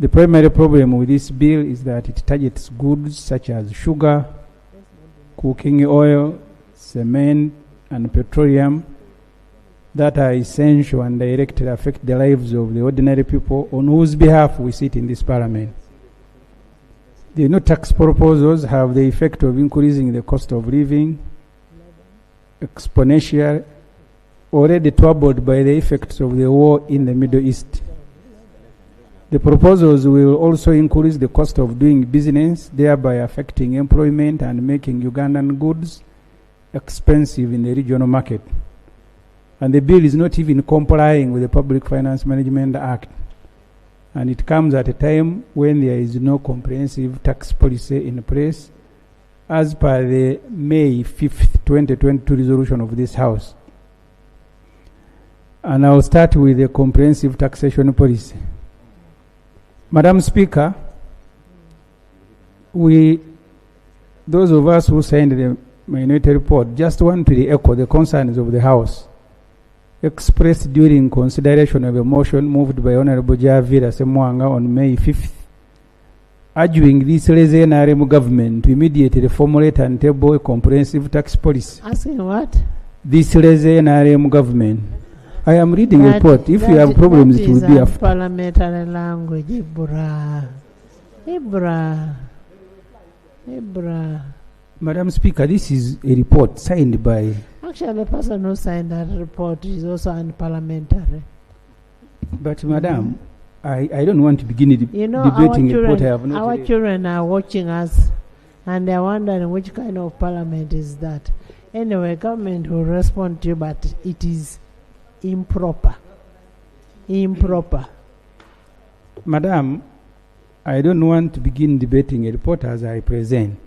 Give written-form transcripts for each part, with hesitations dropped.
The primary problem with this bill is that it targets goods such as sugar, cooking oil, cement, and petroleum that are essential and directly affect the lives of the ordinary people on whose behalf we sit in this parliament. The new tax proposals have the effect of increasing the cost of living exponentially, already troubled by the effects of the war in the Middle East. The proposals will also increase the cost of doing business, thereby affecting employment and making Ugandan goods expensive in the regional market. And the bill is not even complying with the Public Finance Management Act. And it comes at a time when there is no comprehensive tax policy in place, as per the May 5th, 2022 resolution of this House. And I'll start with the comprehensive taxation policy. Madam Speaker, those of us who signed the minority report, just want to echo the concerns of the House expressed during consideration of a motion moved by Honorable Ssemuju Nganda on May 5th, urging this lazy NRM government to immediately formulate and table a comprehensive tax policy. Asking what? This lazy NRM government. I am reading a report. If you have problems, it will be after. Parliamentary language, Ibra. Madam Speaker, this is a report signed by... Actually, the person who signed that report is also unparliamentary. But, Madam, I don't want to begin debating a report I have not our read. children are watching us, and they're wondering which kind of parliament is that. Anyway, government will respond to you, but it is improper. Madam, I don't want to begin debating a report as I present.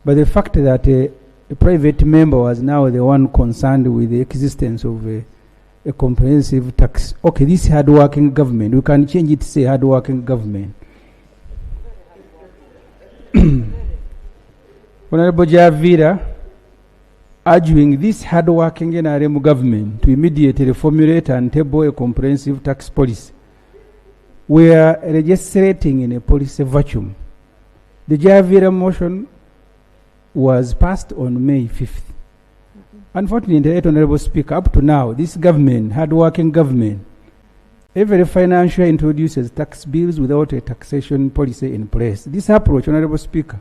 But the fact that a private member was now the one concerned with the existence of a comprehensive tax. Okay, this hard-working government, we can change it to say hard-working government. Honorable Javira, urging this hard-working NRM government to immediately formulate and table a comprehensive tax policy. We are legislating in a policy vacuum. The Javira motion was passed on May 5th. Unfortunately, Honorable Speaker, up to now, this government, hard-working government, every financial introduces tax bills without a taxation policy in place. This approach, Honorable Speaker,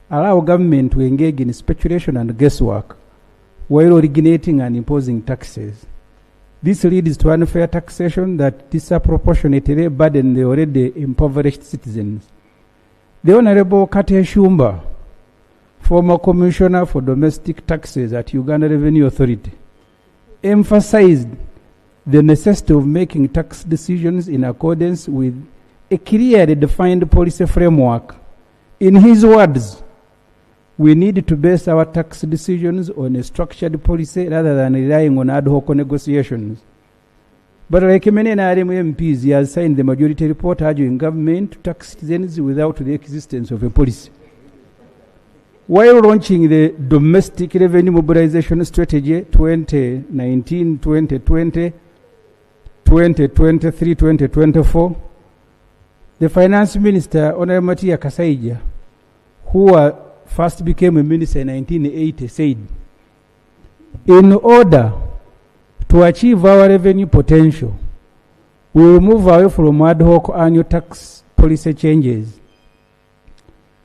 allows government to engage in speculation and guesswork while originating and imposing taxes. This leads to unfair taxation that disproportionately burden the already impoverished citizens. The Honorable Kate Shumba, former Commissioner for Domestic Taxes at Uganda Revenue Authority, emphasized the necessity of making tax decisions in accordance with a clearly defined policy framework. In his words, we need to base our tax decisions on a structured policy rather than relying on ad hoc negotiations. But like many NRM MPs, he has signed the majority report urging government to tax citizens without the existence of a policy. While launching the Domestic Revenue Mobilization Strategy 2019, 2020, 2023, 2024, the Finance Minister, Honorable Matia Kasaija, who first became a minister in 1980, said, in order to achieve our revenue potential, we will move away from ad hoc annual tax policy changes.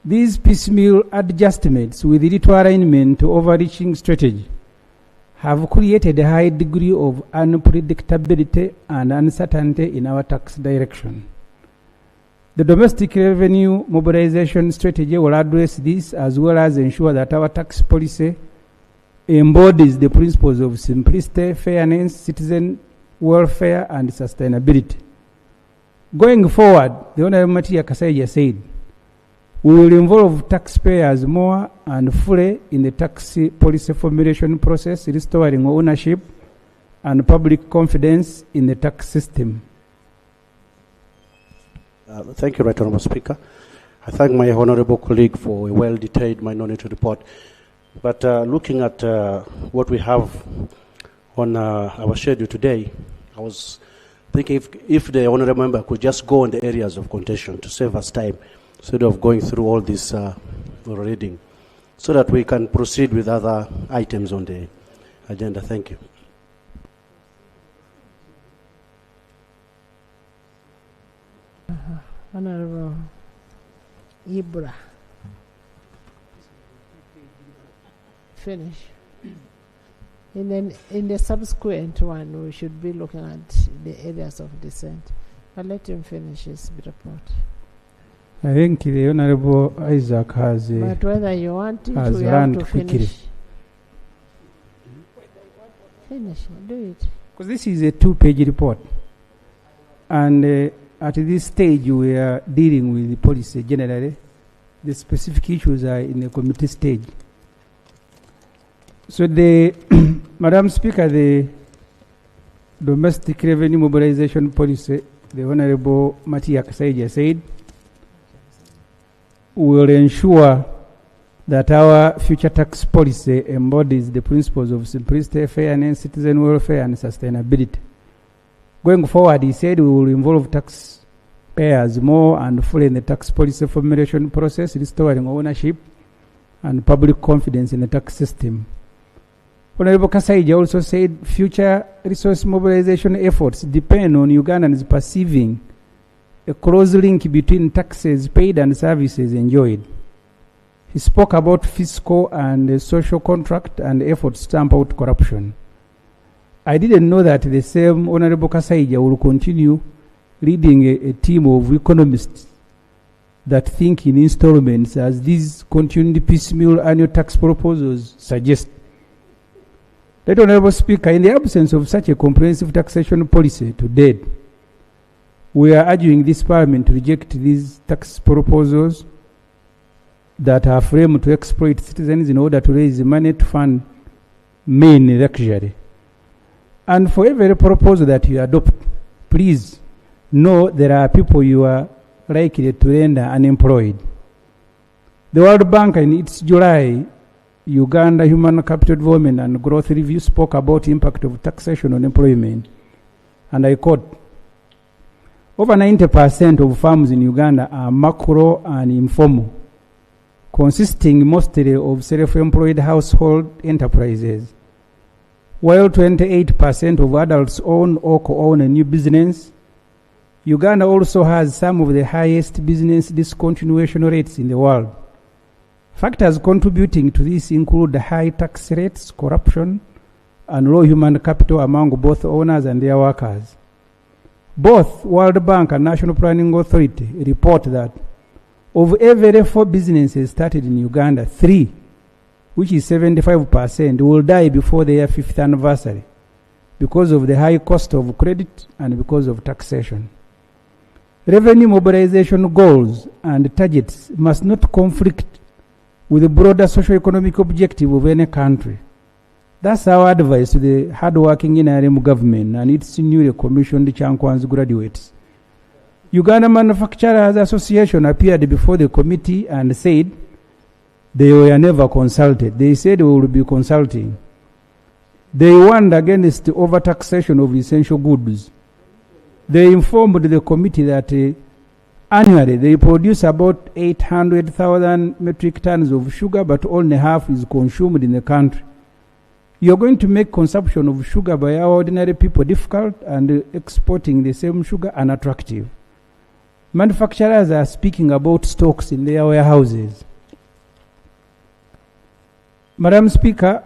These piecemeal adjustments with little alignment to overreaching strategy have created a high degree of unpredictability and uncertainty in our tax direction. The Domestic Revenue Mobilization Strategy will address this as well as ensure that our tax policy embodies the principles of simplicity, fairness, citizen welfare, and sustainability. Going forward, the Honorable Matia Kasaija said, we will involve taxpayers more and fully in the tax policy formulation process, restoring ownership and public confidence in the tax system. Thank you, Right Honourable Speaker. I thank my honourable colleague for a well-detailed minority report. But looking at what we have on our schedule today, I was think if the honourable member could just go on the areas of contention to save us time, instead of going through all this reading, so that we can proceed with other items on the agenda. Thank you. Honorable Ibra. Finish. In the subsequent one, we should be looking at the areas of dissent. But let him finish his report. I think the Honorable Isaac has but whether you want it, we have run to quickly. finish. Finish, do it. Because this is a 2-page report. And at this stage, we are dealing with the policy generally. The specific issues are in the committee stage. So the Madam Speaker, the domestic revenue mobilization policy, the Honorable Matia Kasaija said, will ensure that our future tax policy embodies the principles of simplicity, fairness, citizen welfare, and sustainability. Going forward, he said we will involve taxpayers more and fully in the tax policy formulation process, restoring ownership and public confidence in the tax system. Honorable Kasaija also said future resource mobilization efforts depend on Ugandans perceiving a close link between taxes paid and services enjoyed. He spoke about fiscal and social contract and efforts to stamp out corruption. I didn't know that the same Honorable Kasaija will continue leading a team of economists that think in installments as these continued piecemeal annual tax proposals suggest. Let Honorable Speaker, in the absence of such a comprehensive taxation policy to date, we are urging this Parliament to reject these tax proposals that are framed to exploit citizens in order to raise money to fund main luxury. And for every proposal that you adopt, please know there are people you are likely to render unemployed. The World Bank in its July Uganda Human Capital Development and Growth Review spoke about the impact of taxation on employment. And I quote, over 90% of farms in Uganda are macro and informal, consisting mostly of self-employed household enterprises. While 28% of adults own or co-own a new business, Uganda also has some of the highest business discontinuation rates in the world. Factors contributing to this include the high tax rates, corruption, and low human capital among both owners and their workers. Both World Bank and National Planning Authority report that of every 4 businesses started in Uganda, 3, which is 75%, will die before their 5th anniversary because of the high cost of credit and because of taxation. Revenue mobilization goals and targets must not conflict with the broader socio-economic objective of any country. That's our advice to the hard-working NRM government and its newly commissioned Kyankwanzi graduates. Uganda Manufacturers Association appeared before the committee and said they were never consulted. They said we will be consulting. They warned against the overtaxation of essential goods. They informed the committee that annually they produce about 800,000 metric tons of sugar, but only half is consumed in the country. You're going to make consumption of sugar by our ordinary people difficult and exporting the same sugar unattractive. Manufacturers are speaking about stocks in their warehouses. Madam Speaker,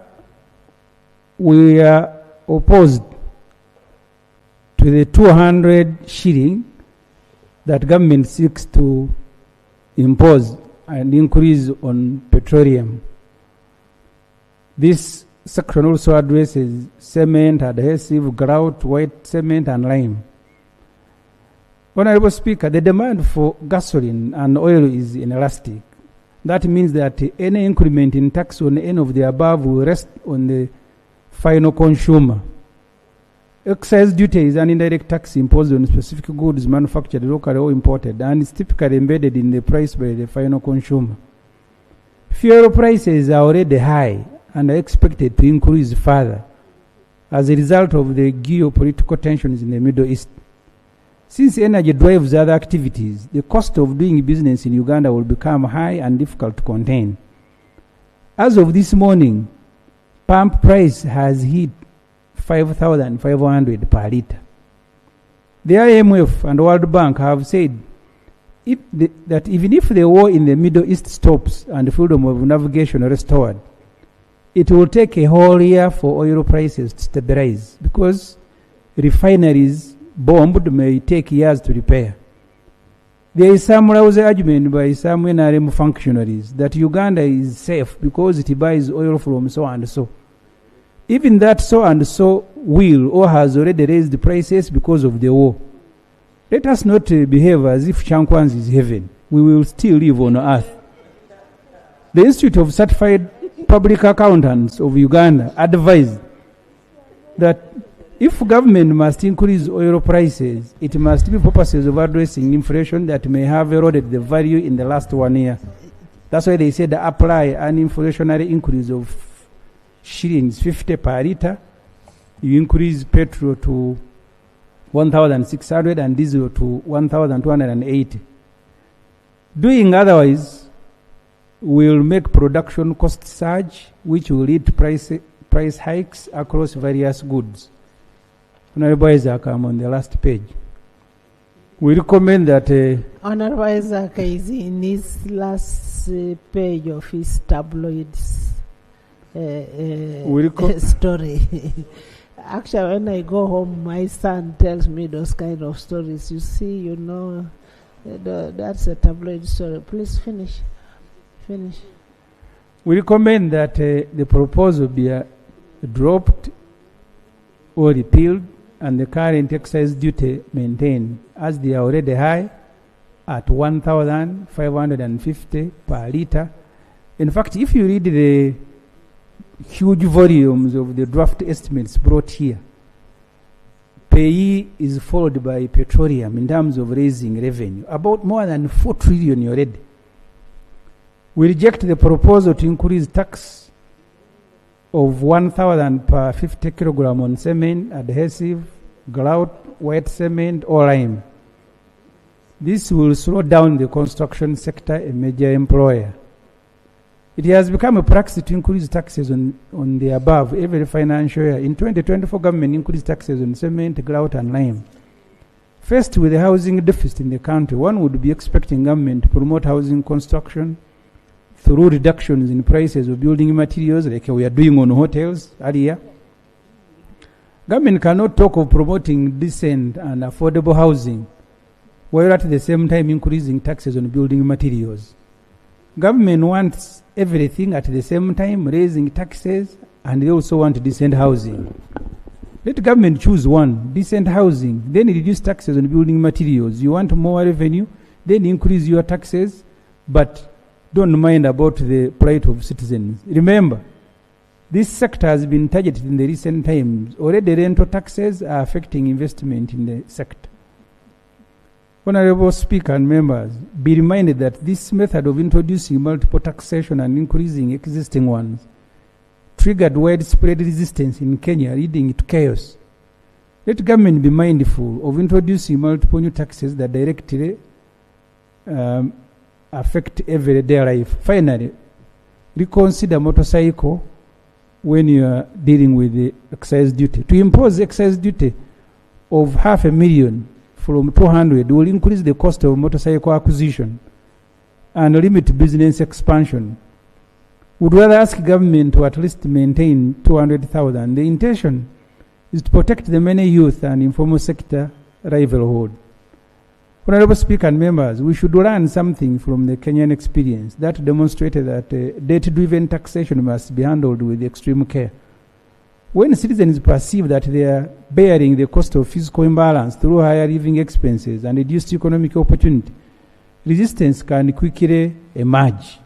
we are opposed to the 200 shilling that government seeks to impose an increase on petroleum. This section also addresses cement, adhesive, grout, white cement, and lime. Honorable Speaker, the demand for gasoline and oil is inelastic. That means that any increment in tax on any of the above will rest on the final consumer. Excise duty is an indirect tax imposed on specific goods manufactured locally or imported, and is typically embedded in the price by the final consumer. Fuel prices are already high and are expected to increase further as a result of the geopolitical tensions in the Middle East. Since energy drives other activities, the cost of doing business in Uganda will become high and difficult to contain. As of this morning, pump price has hit 5,500 per litre. The IMF and World Bank have said that even if the war in the Middle East stops and freedom of navigation restored, it will take a whole year for oil prices to stabilize, because refineries bombed may take years to repair. There is some rousing argument by some NRM functionaries that Uganda is safe because it buys oil from so and so. Even that so and so will or has already raised the prices because of the war. Let us not behave as if Kyankwanzi is heaven. We will still live on earth. The Institute of Certified Public Accountants of Uganda advised that if government must increase oil prices, it must be purposes of addressing inflation that may have eroded the value in the last 1 year. That's why they said apply an inflationary increase of shillings 50 per litre. You increase petrol to 1,600 and diesel to 1,280. Doing otherwise will make production cost surge, which will lead to price hikes across various goods. Honorable Isaac, I'm on the last page. We recommend that... Honorable Isaac is in his last page of his tabloids story. Actually, when I go home, my son tells me those kind of stories. You see, you know, that's a tabloid story. Please finish. We recommend that the proposal be dropped or repealed, and the current excise duty maintained, as they are already high at 1,550 per litre. In fact, if you read the huge volumes of the draft estimates brought here, payee is followed by petroleum in terms of raising revenue, about more than 4 trillion already. We reject the proposal to increase tax of 1,000 per 50 kilogram on cement, adhesive, grout, white cement, or lime. This will slow down the construction sector, a major employer. It has become a practice to increase taxes on the above every financial year. In 2024, government increased taxes on cement, grout, and lime. First, with the housing deficit in the country, one would be expecting government to promote housing construction through reductions in prices of building materials, like we are doing on hotels earlier. Government cannot talk of promoting decent and affordable housing while at the same time increasing taxes on building materials. Government wants everything at the same time, raising taxes, and they also want decent housing. Let government choose one, decent housing, then reduce taxes on building materials. You want more revenue, then increase your taxes, but don't mind about the plight of citizens. Remember, this sector has been targeted in the recent times. Already rental taxes are affecting investment in the sector. Honorable Speaker and members, be reminded that this method of introducing multiple taxation and increasing existing ones triggered widespread resistance in Kenya, leading to chaos. Let government be mindful of introducing multiple new taxes that directly affect everyday life. Finally, reconsider motorcycle when you are dealing with the excise duty. To impose excise duty of 500,000 from 200 will increase the cost of motorcycle acquisition and limit business expansion. Would rather ask government to at least maintain 200,000. The intention is to protect the many youth and informal sector livelihood. Honorable Speaker and members, we should learn something from the Kenyan experience that demonstrated that debt-driven taxation must be handled with extreme care. When citizens perceive that they are bearing the cost of fiscal imbalance through higher living expenses and reduced economic opportunity, resistance can quickly emerge.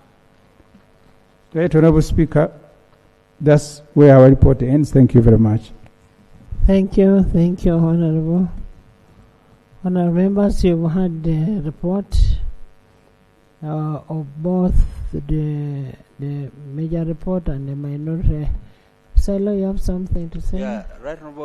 Right, Honorable Speaker, that's where our report ends. Thank you very much. Thank you, Honorable. Honorable members, you've heard the report of both the major report and the minority. Silo, you have something to say? Yeah, right, Honorable.